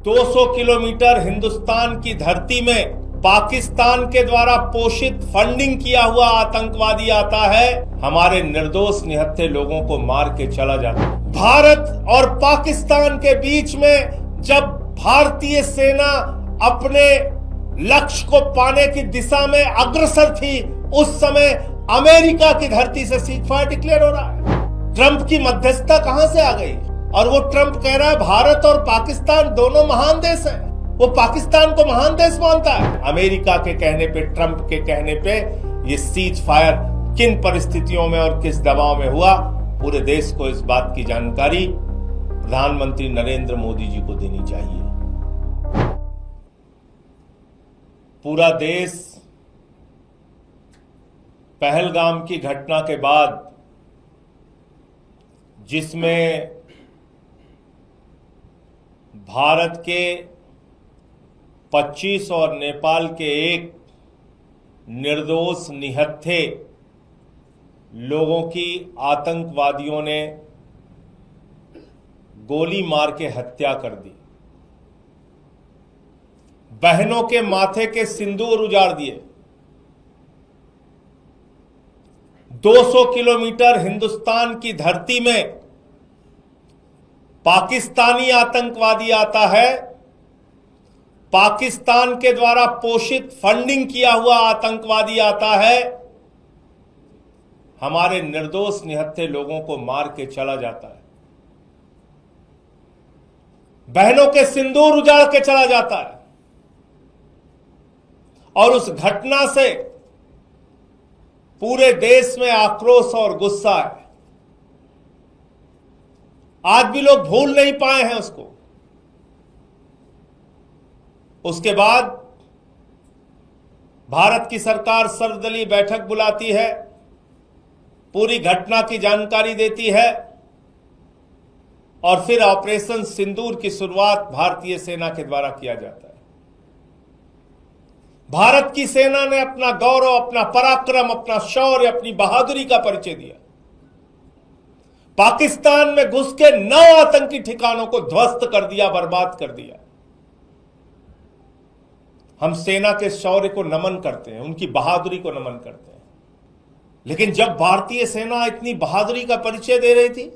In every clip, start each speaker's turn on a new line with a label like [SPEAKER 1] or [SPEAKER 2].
[SPEAKER 1] 200 kilometre Hindustan की धरती में पाकिस्तान के द्वारा पोषित फंडिंग किया हुआ आतंकवादी आता है, हमारे निर्दोष निहत्थे लोगों को मार के चला जाता है। भारत और पाकिस्तान के बीच में जब भारतीय सेना अपने लक्ष्य को पाने की दिशा में अग्रसर थी, उस समय अमेरिका की धरती से सीजफायर डिक्लेयर हो रहा है। ट्रंप की मध्यस्थता कहां से आ गई? और वो ट्रंप कह रहा है भारत और पाकिस्तान दोनों महान देश हैं। वो पाकिस्तान को महान देश मानता है। अमेरिका के कहने पे, ट्रंप के कहने पे ये सीज फायर किन परिस्थितियों में और किस दबाव में हुआ, पूरे देश को इस बात की जानकारी प्रधानमंत्री नरेंद्र मोदी जी को देनी चाहिए। पूरा देश पहलगाम की घटना के बाद, जिसमें भारत के 25 और नेपाल के 1 निर्दोष निहत्थे लोगों की आतंकवादियों ने गोली मार के हत्या कर दी, बहनों के माथे के सिंदूर उजाड़ दिए, 200 किलोमीटर हिंदुस्तान की धरती में पाकिस्तानी आतंकवादी आता है, पाकिस्तान के द्वारा पोषित फंडिंग किया हुआ आतंकवादी आता है, हमारे निर्दोष निहत्थे लोगों को मार के चला जाता है, बहनों के सिंदूर उजाड़ के चला जाता है। और उस घटना से पूरे देश में आक्रोश और गुस्सा है। आज भी लोग भूल नहीं पाए हैं उसको। उसके बाद भारत की सरकार सर्वदलीय बैठक बुलाती है, पूरी घटना की जानकारी देती है और फिर ऑपरेशन सिंदूर की शुरुआत भारतीय सेना के द्वारा किया जाता है। भारत की सेना ने अपना गौरव, अपना पराक्रम, अपना शौर्य, अपनी बहादुरी का परिचय दिया। पाकिस्तान में घुस के 9 आतंकी ठिकानों को ध्वस्त कर दिया, बर्बाद कर दिया। हम सेना के शौर्य को नमन करते हैं, उनकी बहादुरी को नमन करते हैं। लेकिन जब भारतीय सेना इतनी बहादुरी का परिचय दे रही थी,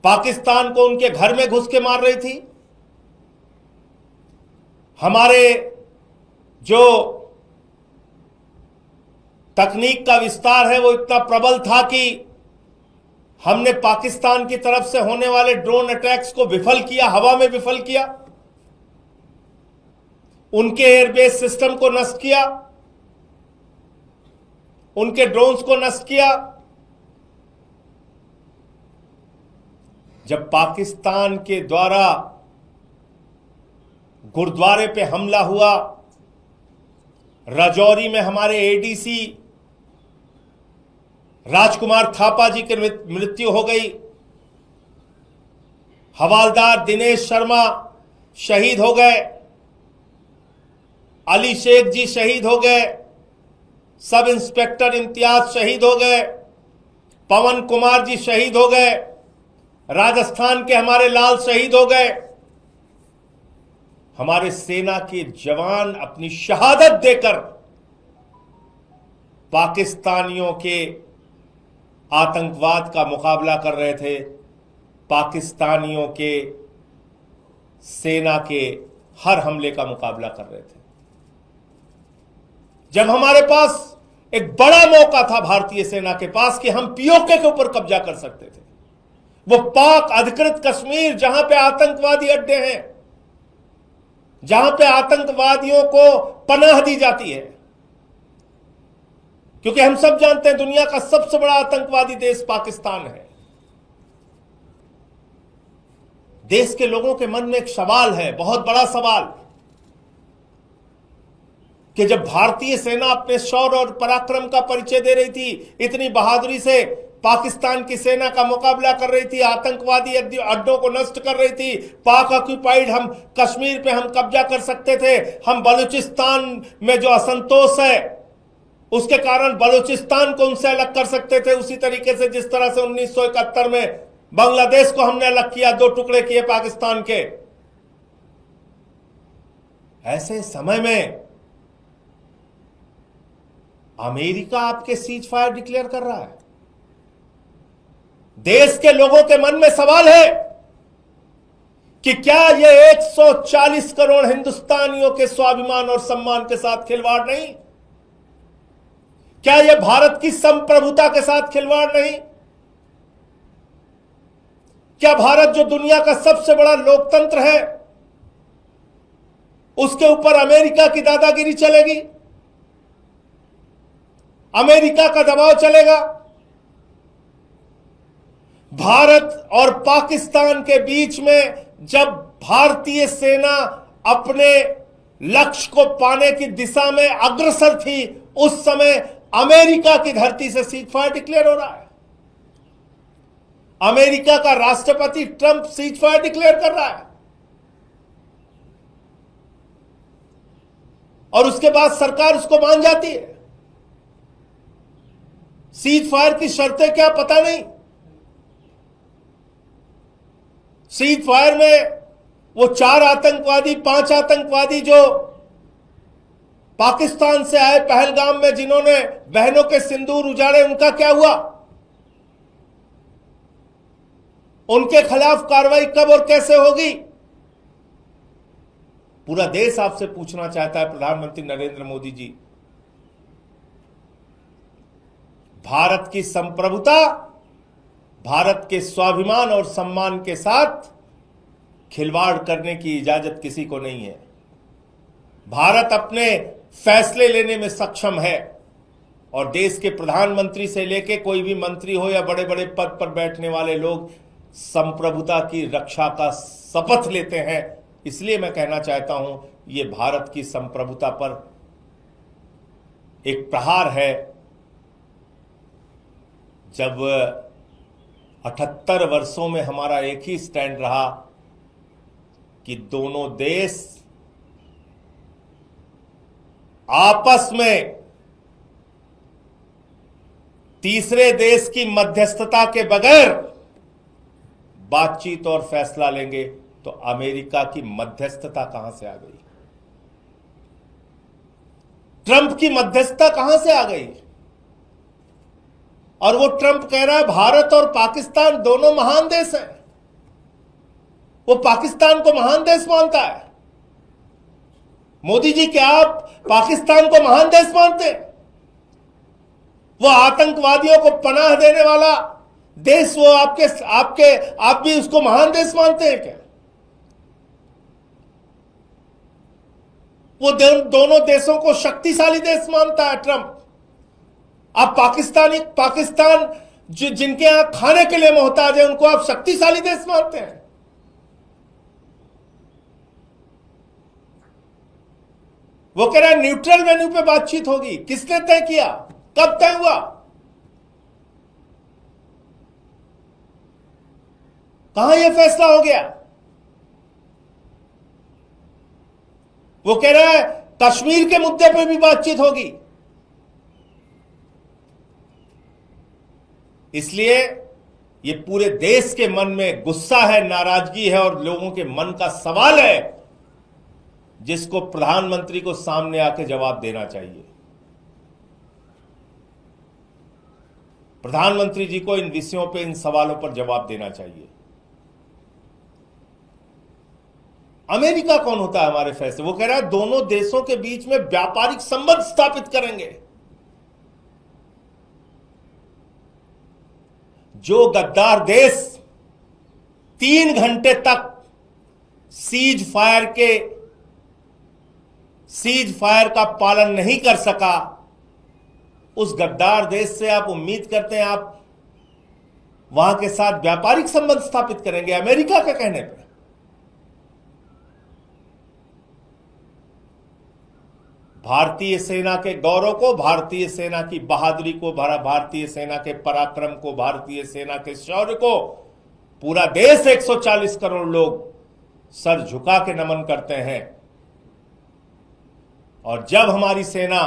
[SPEAKER 1] पाकिस्तान को उनके घर में घुस के मार रही थी, हमारे जो तकनीक का विस्तार है वो इतना प्रबल था कि हमने पाकिस्तान की तरफ से होने वाले ड्रोन अटैक्स को विफल किया, हवा में विफल किया, उनके एयरबेस सिस्टम को नष्ट किया, उनके ड्रोन्स को नष्ट किया। जब पाकिस्तान के द्वारा गुरुद्वारे पे हमला हुआ, राजौरी में हमारे एडीसी राजकुमार थापा जी की मृत्यु हो गई, हवालदार दिनेश शर्मा शहीद हो गए, अली शेख जी शहीद हो गए, सब इंस्पेक्टर इम्तियाज शहीद हो गए, पवन कुमार जी शहीद हो गए, राजस्थान के हमारे लाल शहीद हो गए। हमारे सेना के जवान अपनी शहादत देकर पाकिस्तानियों के आतंकवाद का मुकाबला कर रहे थे, पाकिस्तानियों के सेना के हर हमले का मुकाबला कर रहे थे। जब हमारे पास एक बड़ा मौका था भारतीय सेना के पास कि हम पीओके के ऊपर कब्जा कर सकते थे, वो पाक अधिकृत कश्मीर जहां पे आतंकवादी अड्डे हैं, जहां पे आतंकवादियों को पनाह दी जाती है, क्योंकि हम सब जानते हैं दुनिया का सबसे बड़ा आतंकवादी देश पाकिस्तान है। देश के लोगों के मन में एक सवाल है, बहुत बड़ा सवाल, कि जब भारतीय सेना अपने शौर्य और पराक्रम का परिचय दे रही थी, इतनी बहादुरी से पाकिस्तान की सेना का मुकाबला कर रही थी, आतंकवादी अड्डों को नष्ट कर रही थी, पाक ऑक्यूपाइड हम कश्मीर पे हम कब्जा कर सकते थे, हम बलूचिस्तान में जो असंतोष है उसके कारण बलूचिस्तान को उनसे अलग कर सकते थे, उसी तरीके से जिस तरह से 1971 में बांग्लादेश को हमने अलग किया, 2 टुकड़े किए पाकिस्तान के। ऐसे समय में अमेरिका आपके सीज फायर डिक्लेयर कर रहा है। देश के लोगों के मन में सवाल है कि क्या यह 140 करोड़ हिंदुस्तानियों के स्वाभिमान और सम्मान के साथ खिलवाड़ नहीं? क्या यह भारत की संप्रभुता के साथ खिलवाड़ नहीं? क्या भारत जो दुनिया का सबसे बड़ा लोकतंत्र है, उसके ऊपर अमेरिका की दादागिरी चलेगी? अमेरिका का दबाव चलेगा? भारत और पाकिस्तान के बीच में जब भारतीय सेना अपने लक्ष्य को पाने की दिशा में अग्रसर थी, उस समय अमेरिका की धरती से सीज फायर डिक्लेयर हो रहा है। अमेरिका का राष्ट्रपति ट्रंप सीज फायर डिक्लेयर कर रहा है और उसके बाद सरकार उसको मान जाती है। सीज फायर की शर्तें क्या पता नहीं। सीज फायर में वो 4 आतंकवादी 5 आतंकवादी जो पाकिस्तान से आए पहलगाम में, जिन्होंने बहनों के सिंदूर उजाड़े, उनका क्या हुआ? उनके खिलाफ कार्रवाई कब और कैसे होगी? पूरा देश आपसे पूछना चाहता है, प्रधानमंत्री नरेंद्र मोदी जी। भारत की संप्रभुता, भारत के स्वाभिमान और सम्मान के साथ खिलवाड़ करने की इजाजत किसी को नहीं है। भारत अपने फैसले लेने में सक्षम है और देश के प्रधानमंत्री से लेकर कोई भी मंत्री हो या बड़े बड़े पद पर बैठने वाले लोग संप्रभुता की रक्षा का शपथ लेते हैं। इसलिए मैं कहना चाहता हूं, यह भारत की संप्रभुता पर एक प्रहार है। जब 78 वर्षों में हमारा एक ही स्टैंड रहा कि दोनों देश आपस में तीसरे देश की मध्यस्थता के बगैर बातचीत और फैसला लेंगे, तो अमेरिका की मध्यस्थता कहां से आ गई? ट्रंप की मध्यस्थता कहां से आ गई? और वो ट्रंप कह रहा है भारत और पाकिस्तान दोनों महान देश हैं। वो पाकिस्तान को महान देश मानता है। मोदी जी, क्या आप पाकिस्तान को महान देश मानते हैं? वो आतंकवादियों को पनाह देने वाला देश, वो आप भी उसको महान देश मानते हैं क्या? वो दोनों देशों को शक्तिशाली देश मानता है ट्रंप। आप पाकिस्तान जिनके यहां खाने के लिए मोहताज है, उनको आप शक्तिशाली देश मानते हैं। वो कह रहा है न्यूट्रल वेन्यू पे बातचीत होगी। किसने तय किया? कब तय हुआ? कहां यह फैसला हो गया? वो कह रहा है कश्मीर के मुद्दे पे भी बातचीत होगी। इसलिए ये पूरे देश के मन में गुस्सा है, नाराजगी है और लोगों के मन का सवाल है, जिसको प्रधानमंत्री को सामने आके जवाब देना चाहिए। प्रधानमंत्री जी को इन विषयों पे, इन सवालों पर जवाब देना चाहिए। अमेरिका कौन होता है हमारे फैसले? वो कह रहा है दोनों देशों के बीच में व्यापारिक संबंध स्थापित करेंगे। जो गद्दार देश 3 घंटे तक सीज फायर का पालन नहीं कर सका, उस गद्दार देश से आप उम्मीद करते हैं आप वहां के साथ व्यापारिक संबंध स्थापित करेंगे अमेरिका के कहने पर? भारतीय सेना के गौरव को, भारतीय सेना की बहादुरी को, भारतीय सेना के पराक्रम को, भारतीय सेना के शौर्य को पूरा देश 140 करोड़ लोग सर झुका के नमन करते हैं। और जब हमारी सेना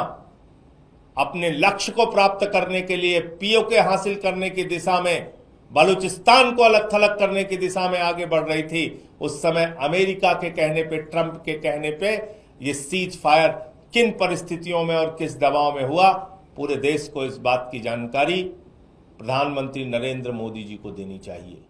[SPEAKER 1] अपने लक्ष्य को प्राप्त करने के लिए पीओके हासिल करने की दिशा में, बलूचिस्तान को अलग थलग करने की दिशा में आगे बढ़ रही थी, उस समय अमेरिका के कहने पे, ट्रंप के कहने पे ये सीज फायर किन परिस्थितियों में और किस दबाव में हुआ, पूरे देश को इस बात की जानकारी प्रधानमंत्री नरेंद्र मोदी जी को देनी चाहिए।